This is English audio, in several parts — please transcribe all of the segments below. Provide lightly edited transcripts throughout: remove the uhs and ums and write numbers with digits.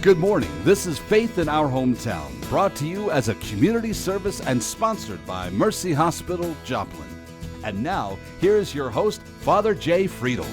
Good morning. This is Faith in Our Hometown, brought to you as a community service and sponsored by Mercy Hospital, Joplin. And now, here is your host, Father Jay Friedel.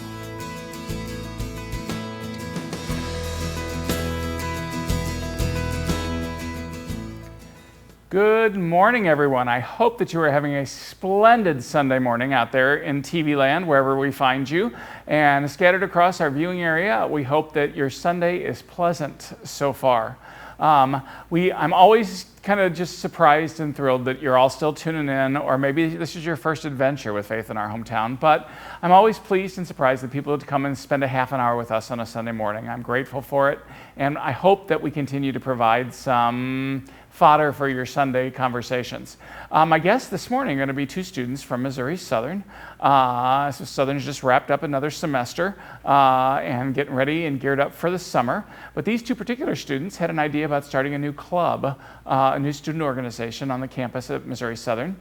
Good morning, everyone. I hope that you are having a splendid Sunday morning out there in TV land, wherever we find you. And scattered across our viewing area, we hope that your Sunday is pleasant so far. I'm always kind of just surprised and thrilled that you're all still tuning in, or maybe this is your first adventure with Faith in Our Hometown. But I'm always pleased and surprised that people would come and spend a half an hour with us on a Sunday morning. I'm grateful for it, and I hope that we continue to provide some fodder for your Sunday conversations. My guests this morning are going to be two students from Missouri Southern. So Southern's just wrapped up another semester and getting ready and geared up for the summer. But these two particular students had an idea about starting a new club, a new student organization on the campus at Missouri Southern.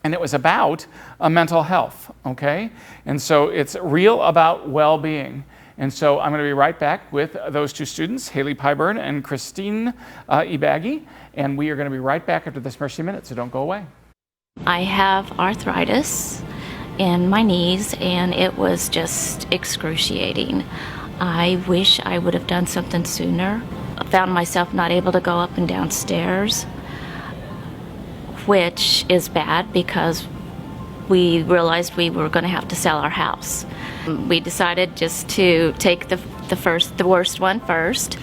And it was about mental health, okay? And so it's real about well-being. And so I'm going to be right back with those two students, Haley Pyburn and Christine Ibagi, and we are going to be right back after this Mercy Minute, so don't go away. I have arthritis in my knees, and it was just excruciating. I wish I would have done something sooner. I found myself not able to go up and down stairs, which is bad because we realized we were going to have to sell our house. We decided just to take the worst one first,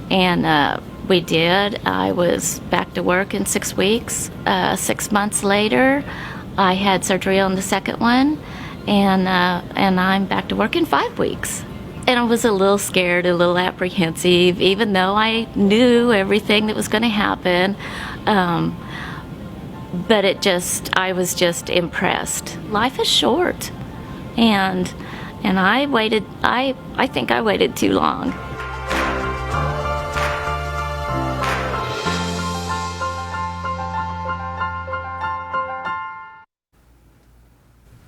and we did. I was back to work in 6 weeks. 6 months later, I had surgery on the second one, and I'm back to work in 5 weeks. And I was a little scared, a little apprehensive, even though I knew everything that was going to happen. But I was just impressed. Life is short, and I waited. I think I waited too long.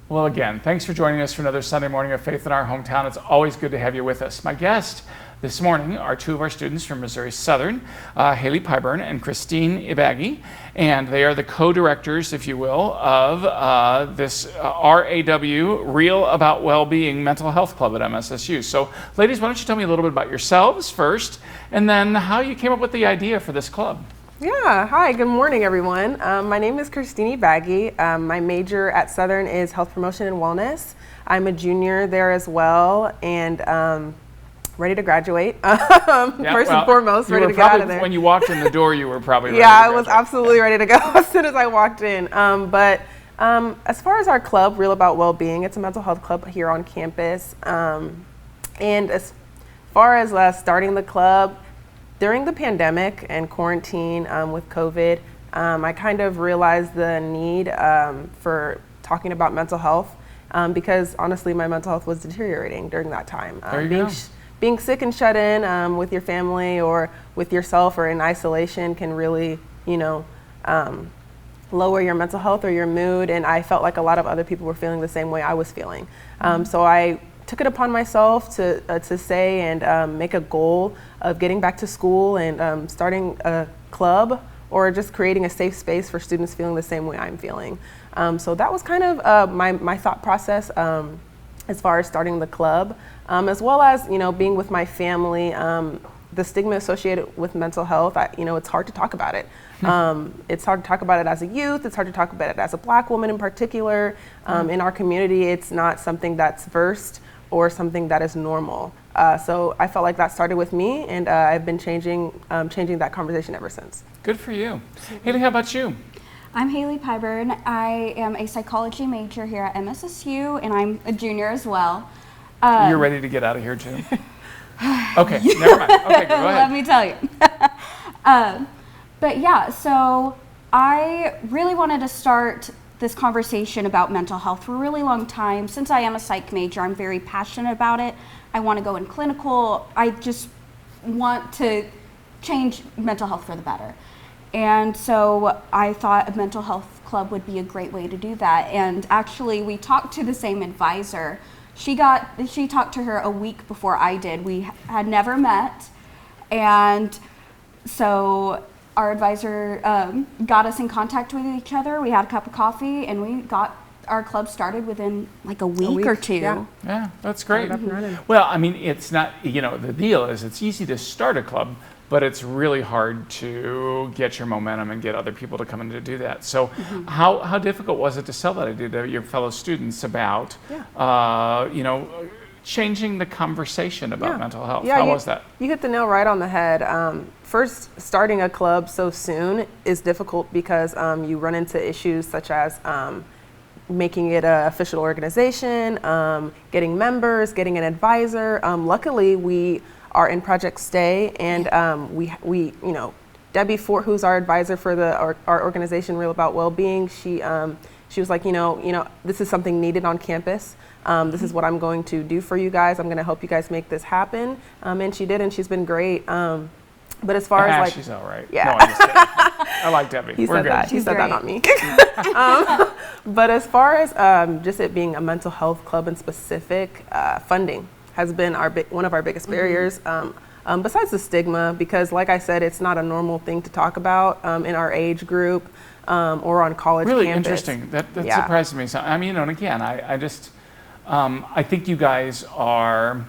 Well, again, thanks for joining us for another Sunday morning of Faith in Our Hometown. It's always good to have you with us. My guests this morning are two of our students from Missouri Southern, Haley Pyburn and Christine Ibagi, and they are the co-directors, if you will, of this RAW, Real About Wellbeing Mental Health Club at MSSU. So, ladies, why don't you tell me a little bit about yourselves first, and then how you came up with the idea for this club. Yeah, hi, good morning, everyone. My name is Christine Ibagi. My major at Southern is Health Promotion and Wellness. I'm a junior there as well, and ready to graduate. First and foremost, ready to get out of there. When you walked in the door, you were probably ready Yeah, to I was graduate. absolutely ready to go as soon as I walked in. But as far as our club, Real About Wellbeing, it's a mental health club here on campus. And as far as starting the club, during the pandemic and quarantine with COVID, I kind of realized the need for talking about mental health because honestly, my mental health was deteriorating during that time. There you go. Being sick and shut in with your family or with yourself or in isolation can really, lower your mental health or your mood. And I felt like a lot of other people were feeling the same way I was feeling. So I took it upon myself to say and make a goal of getting back to school and starting a club or just creating a safe space for students feeling the same way I'm feeling. So that was kind of my thought process as far as starting the club, as well as being with my family. The stigma associated with mental health, it's hard to talk about it. It's hard to talk about it as a youth. It's hard to talk about it as a Black woman in particular. In our community, it's not something that's versed or something that is normal. So I felt like that started with me, and I've been changing that conversation ever since. Good for you. Haley, how about you? I'm Haley Pyburn. I am a psychology major here at MSSU, and I'm a junior as well. You're ready to get out of here too? Okay, never mind. Okay, go ahead. Let me tell you. But yeah, so I really wanted to start this conversation about mental health for a really long time. Since I am a psych major, I'm very passionate about it. I want to go in clinical. I just want to change mental health for the better. And so I thought a mental health club would be a great way to do that. And actually, we talked to the same advisor. She talked to her a week before I did. We had never met. And so our advisor got us in contact with each other. We had a cup of coffee, and we got our club started within like a week or two. Yeah, that's great. Up and running. Well, I mean, it's not, the deal is it's easy to start a club, but it's really hard to get your momentum and get other people to come in to do that. So how difficult was it to sell that idea to your fellow students about, changing the conversation about mental health? Yeah, How was that? You hit the nail right on the head. First, starting a club so soon is difficult because you run into issues such as making it an official organization, getting members, getting an advisor. Luckily, we are in Project Stay, and we Debbie Fort, who's our advisor for our organization, Real About Wellbeing, she was like, this is something needed on campus. This is what I'm going to do for you guys. I'm going to help you guys make this happen. And she did, and she's been great. But as far as she's all right. Yeah. No, I'm just kidding. I like Debbie. He We're said good. that. He She's said great. that, not me. But as far as just it being a mental health club in specific, funding has been one of our biggest barriers. Besides the stigma, because like I said, it's not a normal thing to talk about in our age group or on college Really campus. interesting. That surprises me. So, I mean, and again, I just, I think you guys are,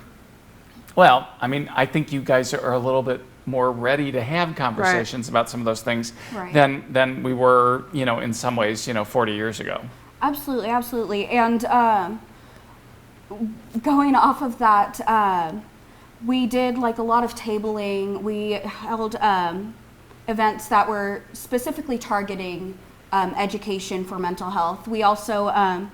I think you guys are a little bit more ready to have conversations about some of those things than we were, in some ways, 40 years ago. Absolutely, absolutely. And going off of that, we did like a lot of tabling. We held events that were specifically targeting education for mental health. We also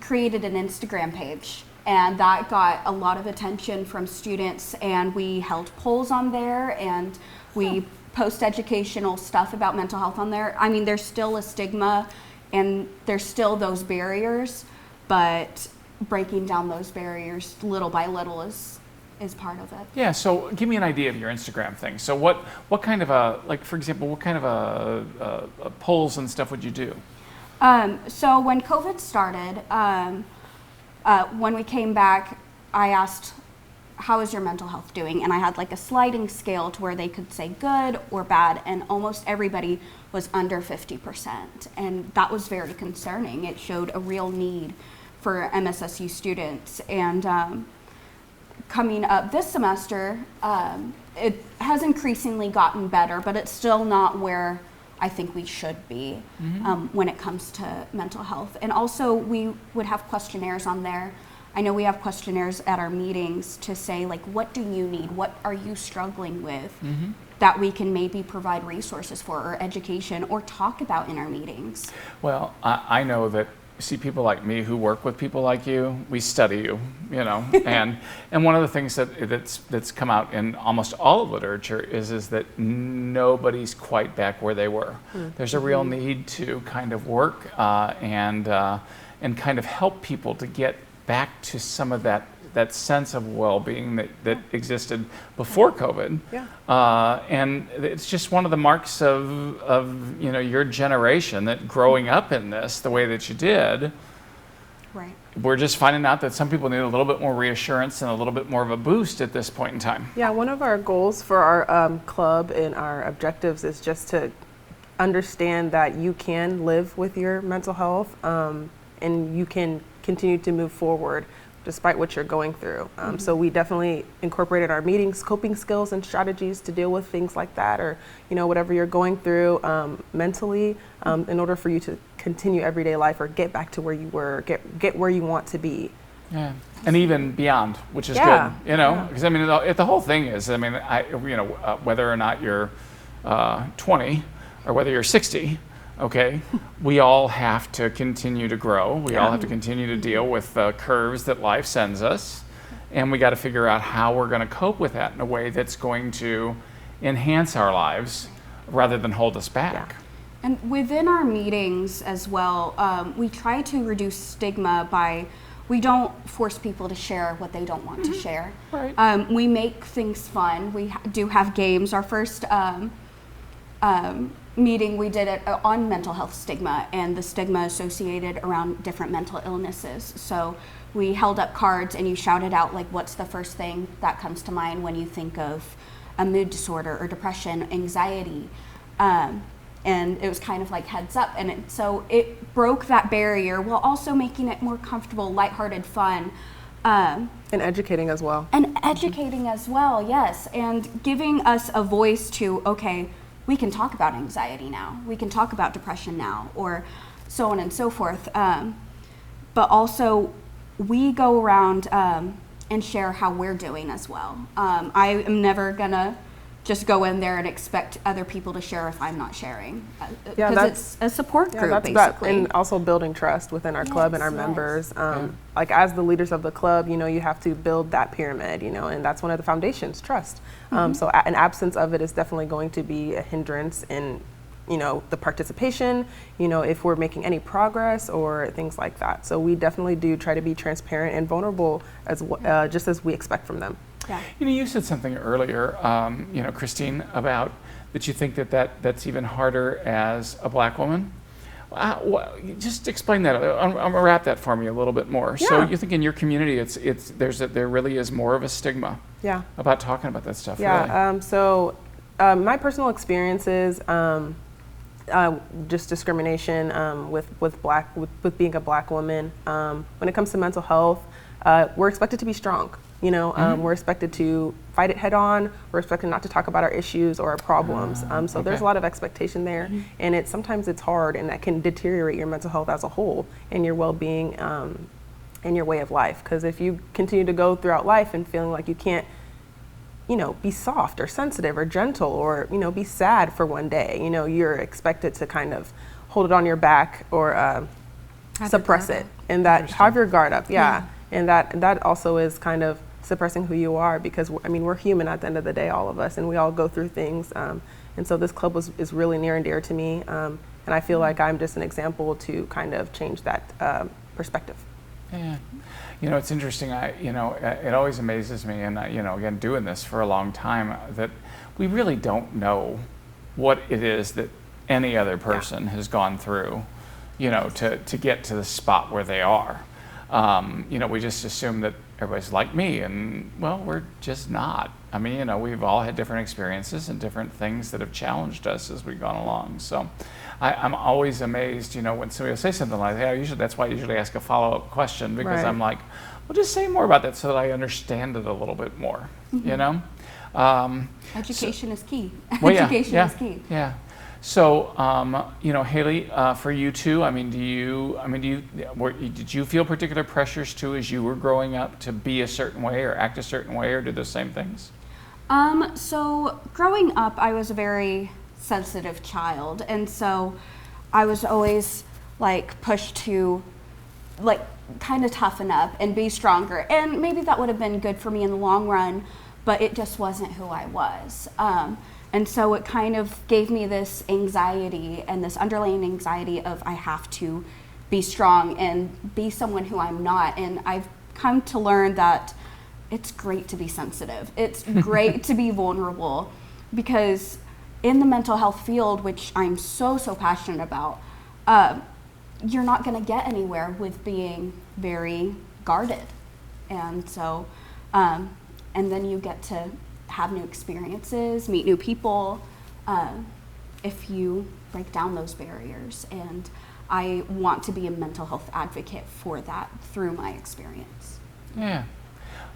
created an Instagram page, and that got a lot of attention from students, and we held polls on there, and we post educational stuff about mental health on there. I mean, there's still a stigma and there's still those barriers, but breaking down those barriers little by little is part of it. Yeah, so give me an idea of your Instagram thing. So what kind of for example, what kind of polls and stuff would you do? So when COVID started, when we came back, I asked, how is your mental health doing? And I had like a sliding scale to where they could say good or bad, and almost everybody was under 50%. And that was very concerning. It showed a real need for MSSU students. And coming up this semester, it has increasingly gotten better, but it's still not where I think we should be when it comes to mental health. And also we would have questionnaires on there. I know we have questionnaires at our meetings to say, like, what do you need? What are you struggling with that we can maybe provide resources for, or education, or talk about in our meetings? Well, I know that, see, people like me who work with people like you, we study you, and one of the things that's come out in almost all of literature is that nobody's quite back where they were. There's a real need to kind of work and kind of help people to get back to some of that sense of well-being that existed before COVID. And it's just one of the marks of your generation, that growing up in this the way that you did, we're just finding out that some people need a little bit more reassurance and a little bit more of a boost at this point in time. Yeah, one of our goals for our club and our objectives is just to understand that you can live with your mental health and you can continue to move forward despite what you're going through. So we definitely incorporated our meetings, coping skills and strategies to deal with things like that, or whatever you're going through mentally, in order for you to continue everyday life or get back to where you were, get where you want to be. Yeah, and even beyond, which is good, because I mean, the whole thing is, I mean, whether or not you're 20 or whether you're 60, okay, we all have to continue to grow. We all have to continue to deal with the curves that life sends us, and we got to figure out how we're going to cope with that in a way that's going to enhance our lives rather than hold us back. And within our meetings as well, we try to reduce stigma by, we don't force people to share what they don't want to share. We make things fun. We do have games. Our first meeting, we did it on mental health stigma and the stigma associated around different mental illnesses. So we held up cards and you shouted out, like, what's the first thing that comes to mind when you think of a mood disorder or depression, anxiety. And it was kind of like heads up. And so it broke that barrier while also making it more comfortable, lighthearted, fun. And educating as well. And educating as well, yes. And giving us a voice to, okay, we can talk about anxiety now. We can talk about depression now, or so on and so forth. But also, we go around and share how we're doing as well. I am never gonna just go in there and expect other people to share if I'm not sharing. Because it's a support group, that's basically. and also building trust within our club and our members. Like as the leaders of the club, you have to build that pyramid, and that's one of the foundations, trust. So an absence of it is definitely going to be a hindrance in, the participation, if we're making any progress or things like that. So we definitely do try to be transparent and vulnerable as just as we expect from them. Yeah. You said something earlier, Christine, about that you think that's even harder as a Black woman. Just explain that. Unwrap that for me a little bit more. Yeah. So you think in your community, there really is more of a stigma. Yeah. About talking about that stuff. Yeah. Really. So my personal experiences, just discrimination with being a Black woman. When it comes to mental health, we're expected to be strong. We're expected to fight it head on. We're expected not to talk about our issues or our problems. So there's a lot of expectation there, and sometimes it's hard, and that can deteriorate your mental health as a whole and your well-being and your way of life. Because if you continue to go throughout life and feeling like you can't, be soft or sensitive or gentle or be sad for one day, you're expected to kind of hold it on your back or suppress it, and that have your guard up. And that also is kind of suppressing who you are, because we're human at the end of the day, all of us, and we all go through things. And so this club is really near and dear to me, and I feel like I'm just an example to kind of change that perspective. Yeah, it's interesting. It always amazes me, and again, doing this for a long time, that we really don't know what it is that any other person has gone through, to get to the spot where they are. We just assume that everybody's like me, and well, we're just not. We've all had different experiences and different things that have challenged us as we've gone along. So I'm always amazed, when somebody will say something like that. That's why I usually ask a follow-up question, because Right. I'm like, well, just say more about that so that I understand it a little bit more, Education is key. Well, Education is key. Yeah. So, Haley, for you too. Did you feel particular pressures too as you were growing up to be a certain way or act a certain way, or do the same things? So growing up, I was a very sensitive child, and so I was always pushed to kind of toughen up and be stronger. And maybe that would have been good for me in the long run, but it just wasn't who I was. And so it kind of gave me this anxiety and this underlying anxiety of I have to be strong and be someone who I'm not. And I've come to learn that it's great to be sensitive. It's great to be vulnerable, because in the mental health field, which I'm so passionate about, you're not going to get anywhere with being very guarded. And so, and then you get to have new experiences, meet new people, if you break down those barriers. And I want to be a mental health advocate for that through my experience. Yeah.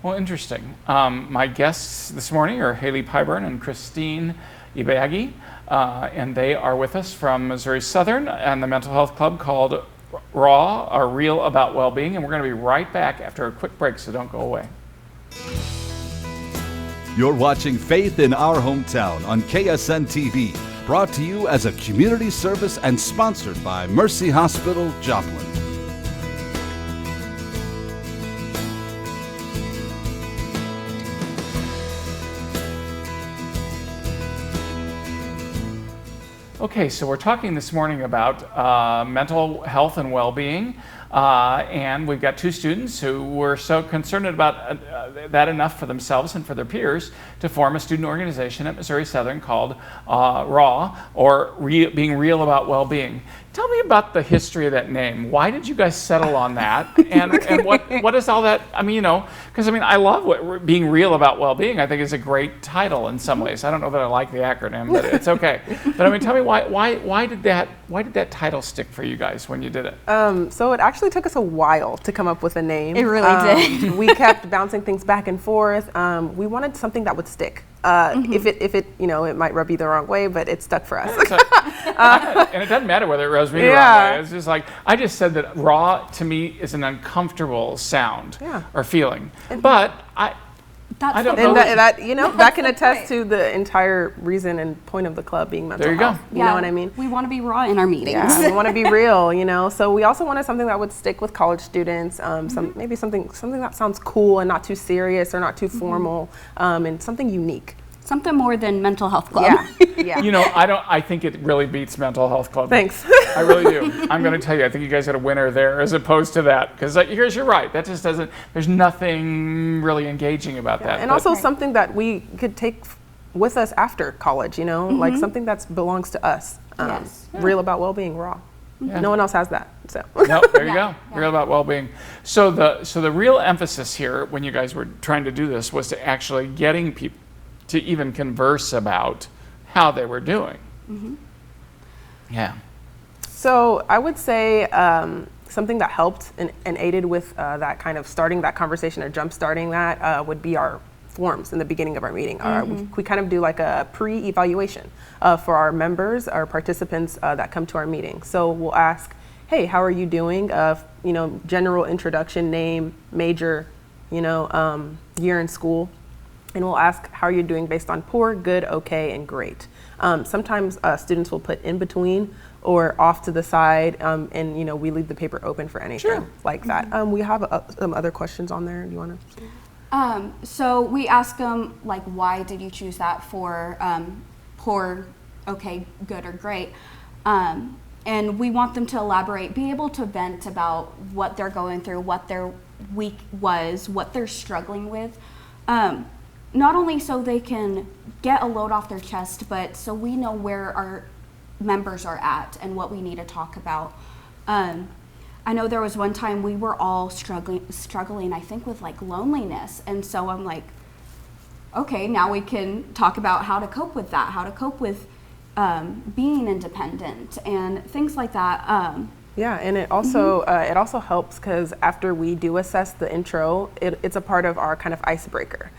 Well, interesting. My guests this morning are Haley Pyburn and Christine Ibagi, and they are with us from Missouri Southern and the mental health club called Raw, or Real About Wellbeing, and we're going to be right back after a quick break, so don't go away. You're watching Faith in Our Hometown on KSN TV, brought to you as a community service and sponsored by Mercy Hospital, Joplin. Okay, so we're talking this morning about mental health and well-being, and we've got two students who were so concerned about that enough for themselves and for their peers to form a student organization at Missouri Southern called RAW, or Being Real About Well-Being. tell me about the history of that name. Why did you guys settle on that? And what is all that? I mean, because I love being real about well-being. I think it's a great title in some ways. I don't know that I like the acronym, but it's okay. But tell me why did that title stick for you guys when you did it? So it actually took us a while to come up with a name. It really did. We kept bouncing things back and forth. We wanted something that would stick. If it it might rub you the wrong way, but it stuck for us. And it doesn't matter whether it rubs me the wrong way. It's just like, I just said that raw to me is an uncomfortable sound or feeling. But I don't know. And that can attest to the entire reason and point of the club being mental health. You know what I mean? We want to be raw in our meetings. Yeah, we want to be real, So we also wanted something that would stick with college students, maybe something that sounds cool and not too serious or not too formal, and something unique. Something more than mental health club. Yeah. I think it really beats mental health club. Thanks. I really do. I'm going to tell you, I think you guys had a winner there as opposed to that. Because you're right. That just doesn't, there's nothing really engaging about that. And also something that we could take with us after college, like something that belongs to us. Real about well-being, raw. No one else has that. So. No, there you go. Real about well-being. So the real emphasis here when you guys were trying to do this was to actually getting people to even converse about how they were doing. Yeah. So I would say something that helped and aided with that kind of starting that conversation or jump starting that would be our forms in the beginning of our meeting. We kind of do like a pre-evaluation for our members, our participants that come to our meeting. So we'll ask, hey, how are you doing? General introduction, name, major, year in school. And we'll ask how you're doing based on poor, good, okay, and great. Sometimes students will put in between or off to the side, and we leave the paper open for anything like that. We have some other questions on there. Do you want to? So we ask them, like, why did you choose that for poor, okay, good, or great? And we want them to elaborate, be able to vent about what they're going through, what their week was, what they're struggling with. Not only so they can get a load off their chest, but so we know where our members are at and what we need to talk about. I know there was one time we were all struggling, I think, with like loneliness. And so I'm like, okay, now we can talk about how to cope with that, how to cope with being independent and things like that. Yeah, and it also helps because after we do assess the intro, it's a part of our kind of icebreaker.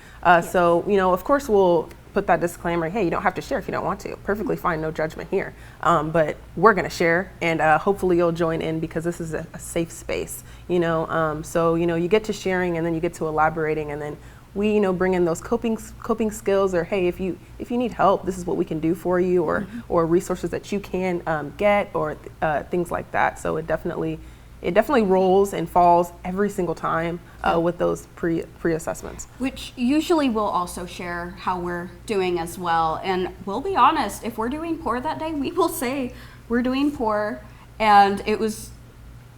So of course we'll put that disclaimer, hey, you don't have to share if you don't want to. Perfectly fine, no judgment here. But we're gonna share, and hopefully you'll join in because this is a safe space. So you get to sharing, and then you get to elaborating, and then we bring in those coping skills, or hey, if you need help, this is what we can do for you, or resources that you can get, or things like that. So it definitely rolls and falls every single time with those pre-assessments. Which usually we'll also share how we're doing as well. And we'll be honest, if we're doing poor that day, we will say we're doing poor, and it was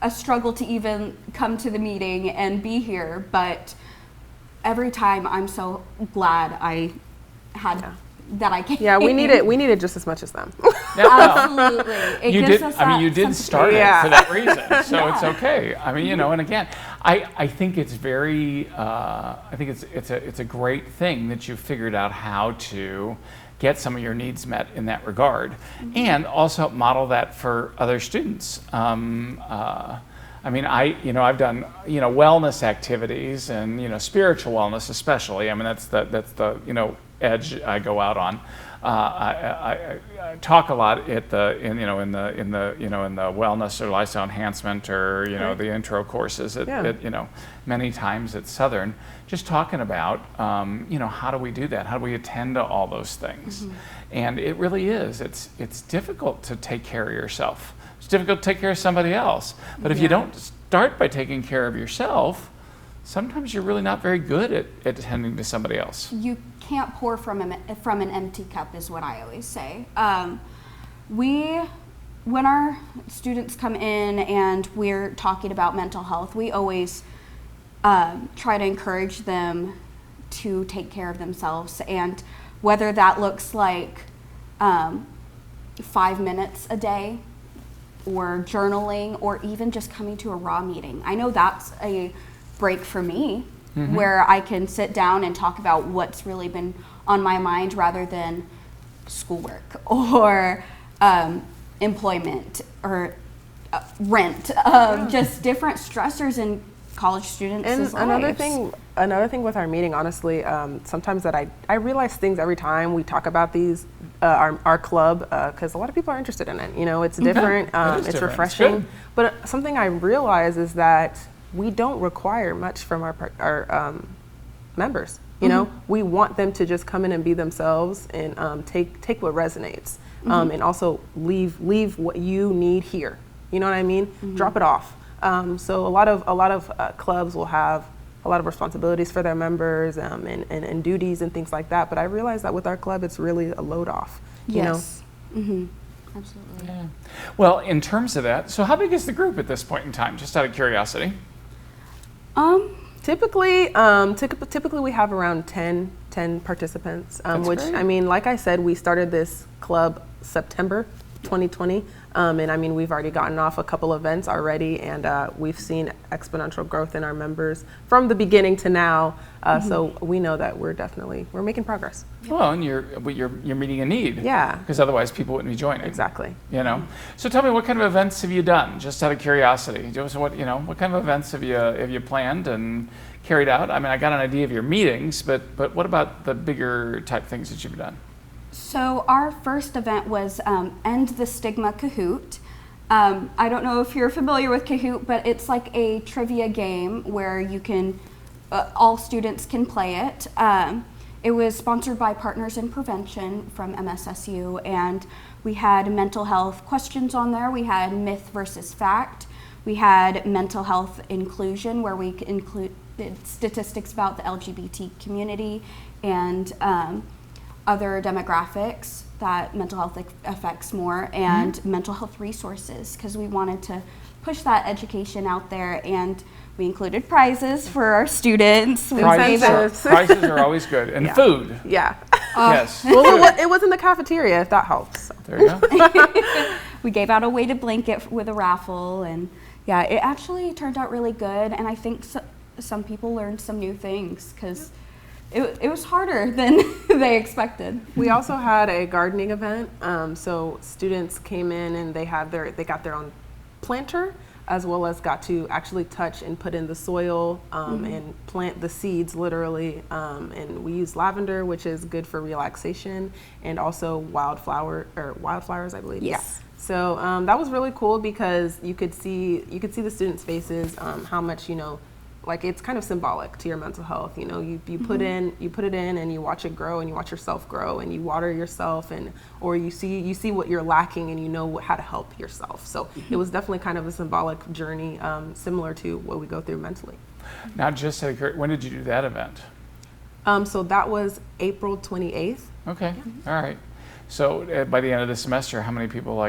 a struggle to even come to the meeting and be here, but every time I'm so glad I had that I came. Yeah, we need it just as much as them. Absolutely. You did start it for that reason, so it's okay. And again, I think it's very, I think it's a great thing that you figured out how to get some of your needs met in that regard, and also model that for other students. I've done, wellness activities and, spiritual wellness especially. That's the edge I go out on. I talk a lot in the wellness or lifestyle enhancement or, the intro courses many times at Southern, just talking about, how do we do that? How do we attend to all those things? And it really is. It's difficult to take care of yourself. It's difficult to take care of somebody else. But if you don't start by taking care of yourself, sometimes you're really not very good at attending to somebody else. You can't pour from an empty cup is what I always say. When our students come in and we're talking about mental health, we always try to encourage them to take care of themselves. And whether that looks like 5 minutes a day, or journaling, or even just coming to a raw meeting. I know that's a break for me, where I can sit down and talk about what's really been on my mind rather than schoolwork or employment or rent, just different stressors in college students' And lives. another thing with our meeting, honestly, sometimes that I realize things every time we talk about these, our club, because a lot of people are interested in it. You know, it's different, it's different. refreshing. It's good. But something I realize is that we don't require much from our members. You know, we want them to just come in and be themselves and take what resonates, and also leave what you need here. You know what I mean? Drop it off. So a lot of clubs will have a lot of responsibilities for their members and duties and things like that. But I realize that with our club, it's really a load off. You know? Absolutely. Yeah. Well, in terms of that, so how big is the group at this point in time? Just out of curiosity. Typically we have around 10 participants, which great. I mean, like I said, we started this club September 2020. And I mean, we've already gotten off a couple events already, and we've seen exponential growth in our members from the beginning to now. So we know that we're making progress. Well, and you're meeting a need. Yeah. Because otherwise people wouldn't be joining. Exactly. You know. So tell me, what kind of events have you done? Just out of curiosity. So what kind of events have you planned and carried out? I mean, I got an idea of your meetings, but what about the bigger type things that you've done? So our first event was End the Stigma Kahoot. I don't know if you're familiar with Kahoot, but it's like a trivia game where you can, all students can play it. It was sponsored by Partners in Prevention from MSSU, and we had mental health questions on there. We had myth versus fact. We had mental health inclusion, where we included statistics about the LGBT community and other demographics that mental health affects more, and mental health resources, because we wanted to push that education out there, and we included prizes for our students. Prizes are always good, and food. Yeah. Yes. Well, it was in the cafeteria, if that helps. So. There you go. We gave out a weighted blanket with a raffle, and yeah, it actually turned out really good, and I think some people learned some new things, because it was harder than they expected. We also had a gardening event. So students came in and they got their own planter, as well as got to actually touch and put in the soil and plant the seeds literally. And we use lavender, which is good for relaxation, and also wildflowers, I believe. Yes. Yeah. So that was really cool, because you could see the students' faces, how much, like, it's kind of symbolic to your mental health. You know, you put it in and you watch it grow, and you watch yourself grow, and you water yourself, or you see what you're lacking, and you know how to help yourself. So it was definitely kind of a symbolic journey, similar to what we go through mentally. Now, just when did you do that event? So that was April 28th. Okay. All right. So by the end of the semester, how many people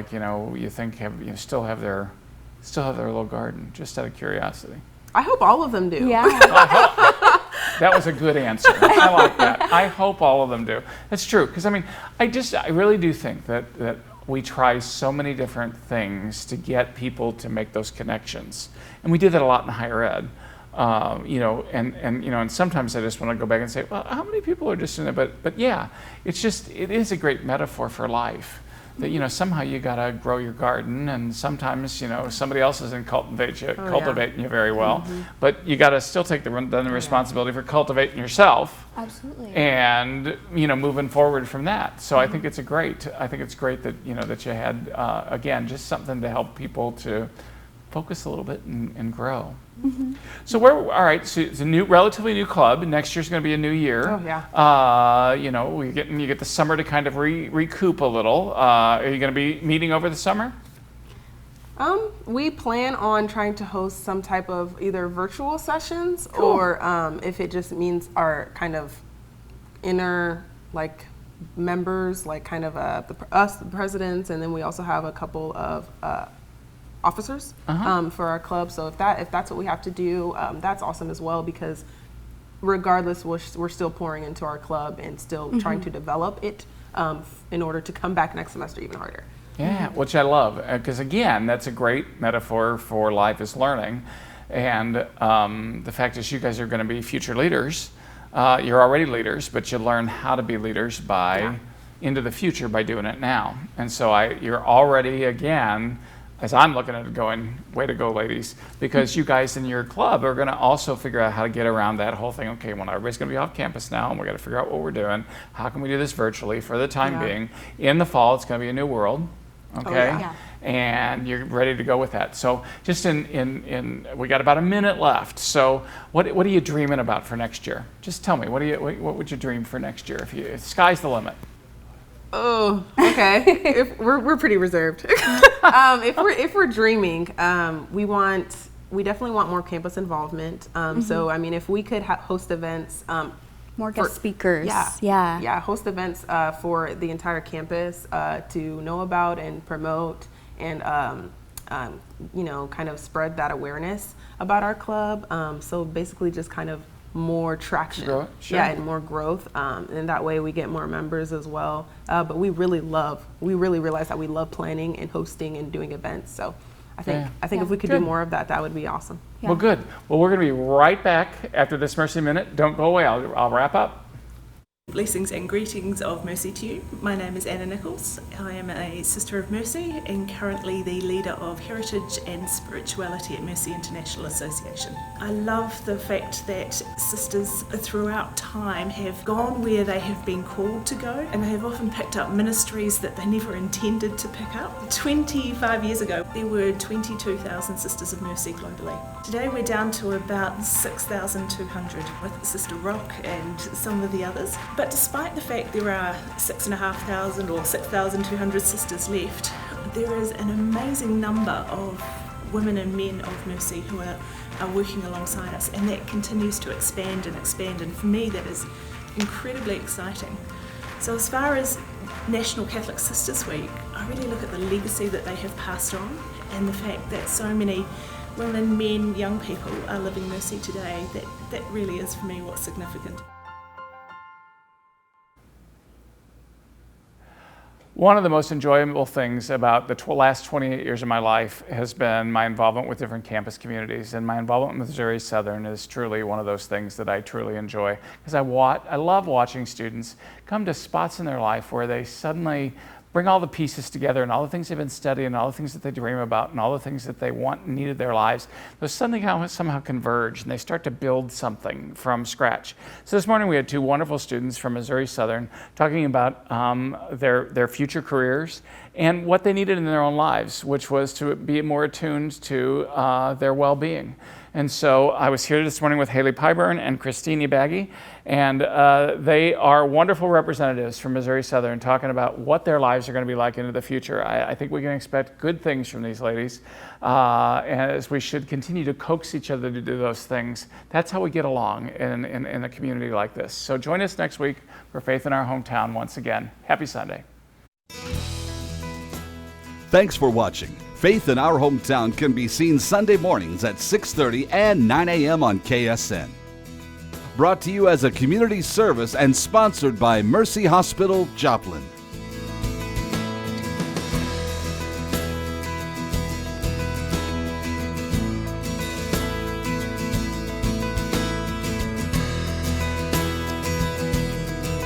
you think still have their little garden? Just out of curiosity. I hope all of them do. Yeah. That was a good answer. I like that. I hope all of them do. That's true. Because I really do think that we try so many different things to get people to make those connections, and we did that a lot in higher ed. And sometimes I just want to go back and say, well, how many people are just in it? But yeah, it is a great metaphor for life. That somehow you gotta grow your garden, and sometimes somebody else isn't cultivating you very well, but you gotta still take the responsibility for cultivating yourself. Absolutely. And moving forward from that. So I think it's great that that you had again just something to help people to focus a little bit and grow. So all right. So it's a relatively new club. Next year's going to be a new year. Oh yeah. You get the summer to kind of recoup a little. Are you going to be meeting over the summer? We plan on trying to host some type of either virtual sessions, Cool. or if it just means our kind of inner members, like kind of the presidents, and then we also have a couple of officers for our club. So if that's what we have to do, that's awesome as well, because regardless, we're still pouring into our club and still trying to develop it in order to come back next semester even harder. Yeah, which I love, because again, that's a great metaphor for life is learning. And the fact is you guys are going to be future leaders. You're already leaders, but you learn how to be leaders by into the future by doing it now. And so you're already, again, as I'm looking at it going, way to go, ladies, because you guys in your club are going to also figure out how to get around that whole thing. Okay, well, everybody's going to be off campus now, and we're going to figure out what we're doing. How can we do this virtually for the time being? In the fall, it's going to be a new world, okay? And you're ready to go with that. So just we got about a minute left. So what are you dreaming about for next year? Just tell me, what would you dream for next year? If sky's the limit. Oh, okay. If we're pretty reserved. If we're dreaming, we definitely want more campus involvement. So I mean, if we could host events, more guest speakers. Host events for the entire campus to know about and promote and kind of spread that awareness about our club. So basically, just kind of more traction, and more growth, and that way we get more members as well. But we really realize that we love planning and hosting and doing events. So I think if we could do more of that, that would be awesome. Well, good. Well, we're going to be right back after this Mercy Minute. Don't go away. I'll wrap up. Blessings and greetings of Mercy to you. My name is Anna Nichols. I am a Sister of Mercy and currently the leader of Heritage and Spirituality at Mercy International Association. I love the fact that sisters throughout time have gone where they have been called to go, and they have often picked up ministries that they never intended to pick up. 25 years ago, there were 22,000 Sisters of Mercy globally. Today we're down to about 6,200 with Sister Rock and some of the others. But despite the fact there are 6,500 or 6,200 sisters left, there is an amazing number of women and men of Mercy who are working alongside us, and that continues to expand and expand, and for me that is incredibly exciting. So as far as National Catholic Sisters Week, I really look at the legacy that they have passed on and the fact that so many women, men, young people are living Mercy today. That really is for me what's significant. One of the most enjoyable things about the last 28 years of my life has been my involvement with different campus communities, and my involvement with Missouri Southern is truly one of those things that I truly enjoy, because I love watching students come to spots in their life where they suddenly bring all the pieces together, and all the things they've been studying, and all the things that they dream about, and all the things that they want and need in their lives, those suddenly somehow converge, and they start to build something from scratch. So this morning we had two wonderful students from Missouri Southern talking about their future careers and what they needed in their own lives, which was to be more attuned to their well-being. And so I was here this morning with Haley Pyburn and Christine Ibagi, and they are wonderful representatives from Missouri Southern talking about what their lives are going to be like into the future. I think we can expect good things from these ladies, as we should continue to coax each other to do those things. That's how we get along in a community like this. So join us next week for Faith in Our Hometown once again. Happy Sunday. Thanks for watching. Faith in Our Hometown can be seen Sunday mornings at 6:30 and 9 a.m. on KSN. Brought to you as a community service and sponsored by Mercy Hospital, Joplin.